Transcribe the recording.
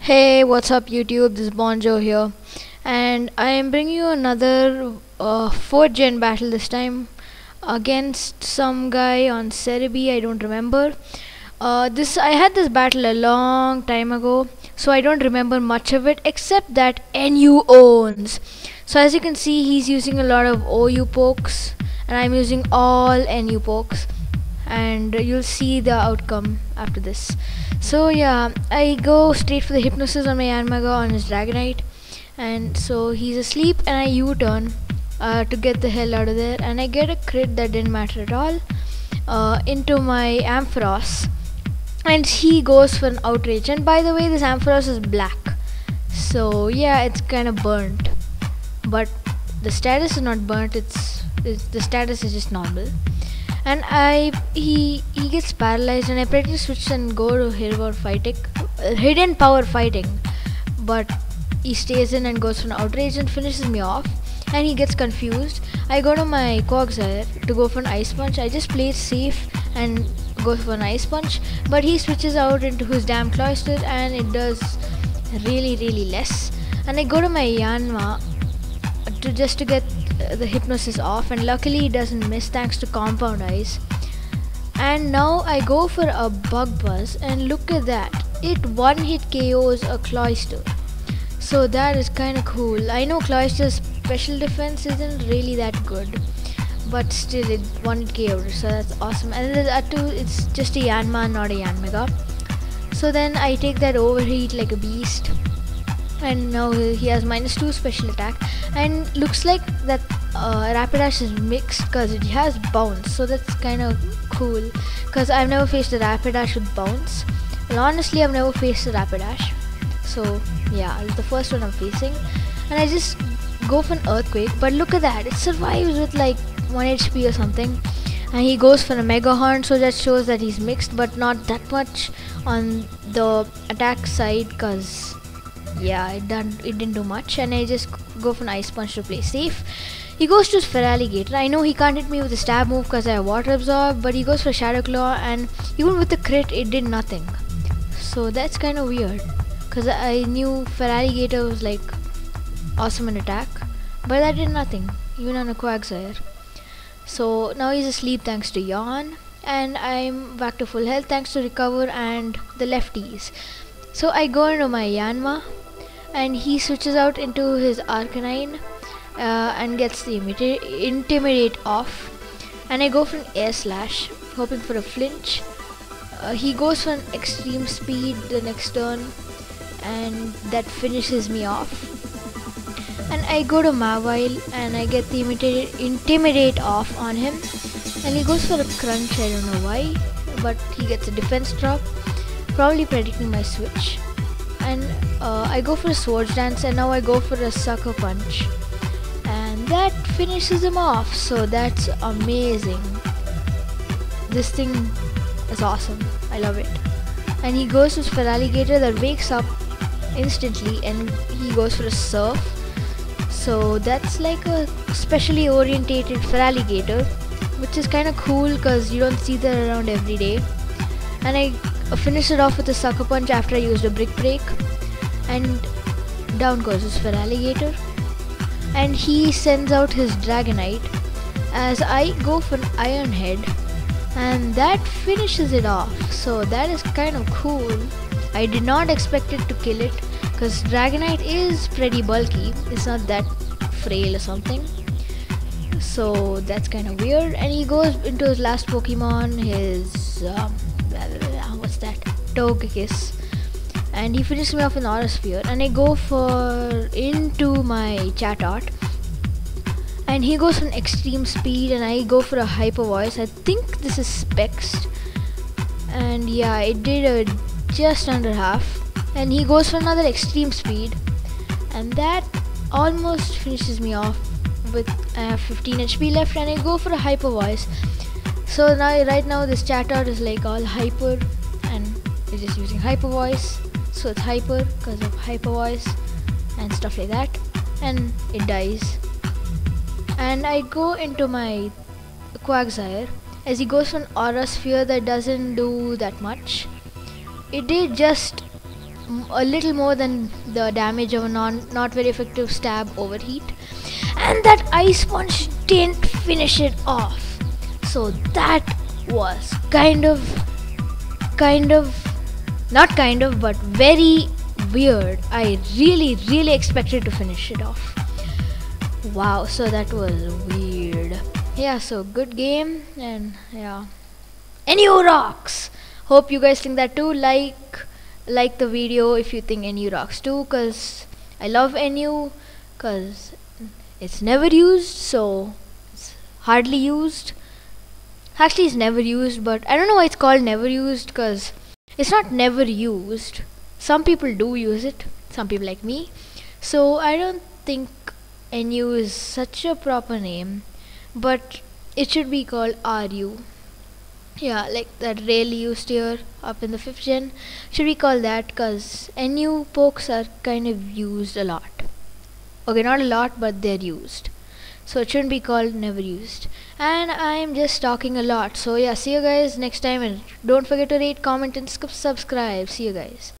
Hey, what's up YouTube? This is Bonjo here, and I am bringing you another 4th gen battle, this time against some guy on Cerebi. I don't remember. I had this battle a long time ago, so I don't remember much of it except that NU owns. So as you can see, he's using a lot of OU pokes, and I'm using all NU pokes, and you'll see the outcome after this. So yeah, I go straight for the hypnosis on my Yanmaga on his Dragonite, and so he's asleep and I U-turn to get the hell out of there, and I get a crit that didn't matter at all into my Ampharos, and he goes for an outrage. And by the way, this Ampharos is black, so yeah, it's kind of burnt, but the status is not burnt, the status is just normal. And he gets paralyzed, and I try to switch and go to hidden power fighting, but he stays in and goes for an outrage and finishes me off, and he gets confused. I go to my Quagsire to go for an ice punch. I just play it safe and go for an ice punch, but he switches out into his damn cloister and it does really less. And I go to my Yanma to get the hypnosis off, and luckily he doesn't miss thanks to compound eyes. And now I go for a bug buzz, and look at that, it one hit KOs a cloister, so that is kinda cool. I know cloister's special defense isn't really that good, but still it one hit KO'd, so that's awesome. And that too, it's just a Yanma, not a Yanmega. So then I take that overheat like a beast, and now he has -2 special attack, and looks like that Rapidash is mixed because it has bounce, so that's kind of cool because I've never faced a Rapidash with bounce. Well, honestly, I've never faced a Rapidash, so yeah, it's the first one I'm facing. And I just go for an earthquake, but look at that, it survives with like 1 HP or something, and he goes for a Mega Horn, so that shows that he's mixed, but not that much on the attack side because yeah, it didn't do much. And I just go for an ice punch to play safe. He goes to his Feraligatr. I know he can't hit me with a stab move because I have water absorb, but he goes for Shadow Claw, and even with the crit it did nothing, so that's kind of weird because I knew Feraligatr was like awesome in attack, but that did nothing even on a Quagsire. So now he's asleep thanks to Yawn, and I'm back to full health thanks to Recover and the lefties. So I go into my Yanma, and he switches out into his Arcanine and gets the Intimidate off, and I go for an Air Slash hoping for a flinch. He goes for an Extreme Speed the next turn, and that finishes me off. And I go to Mawile and I get the Intimidate off on him, and he goes for a Crunch. I don't know why, but he gets a defense drop, probably predicting my switch. And I go for a Swords Dance, and now I go for a Sucker Punch, and that finishes him off, so that's amazing. This thing is awesome, I love it. And he goes to his Feraligatr that wakes up instantly, and he goes for a Surf, so that's like a specially orientated Feraligatr, which is kind of cool because you don't see that around every day. And I finish it off with a Sucker Punch after I used a Brick Break, and down goes his Feraligatr, and he sends out his Dragonite as I go for an Iron Head, and that finishes it off, so that is kind of cool. I did not expect it to kill it because Dragonite is pretty bulky, it's not that frail or something, so that's kind of weird. And he goes into his last Pokemon, his what's that, Togekiss, and he finishes me off in Aura Sphere. And I go for into my Chatot, and he goes for an Extreme Speed, and I go for a Hyper Voice. I think this is Spexed, and yeah, it did just under half. And he goes for another Extreme Speed, and that almost finishes me off with 15 HP left. And I go for a Hyper Voice. So now, right now, this Chatot is like all hyper, and it's just using Hyper Voice, so it's hyper because of Hyper Voice and stuff like that, and it dies. And I go into my Quagsire as he goes for an Aura Sphere that doesn't do that much. It did just a little more than the damage of a not very effective stab overheat, and that ice punch didn't finish it off. So that was but very weird. I really expected to finish it off. Wow, so that was weird. Yeah, so good game, and yeah. NU rocks! Hope you guys think that too. Like the video if you think NU rocks too, cause I love NU, cause it's never used, so it's hardly used. Actually, it's never used, but I don't know why it's called never used, cause it's not never used. Some people do use it, some people like me. So I don't think NU is such a proper name, but it should be called RU. Yeah, like that rarely used here up in the 5th gen. Should we call that, cause NU pokes are kind of used a lot. Okay, not a lot, but they're used. So it shouldn't be called never used. And I'm just talking a lot. So yeah, see you guys next time, and don't forget to rate, comment and subscribe. See you guys.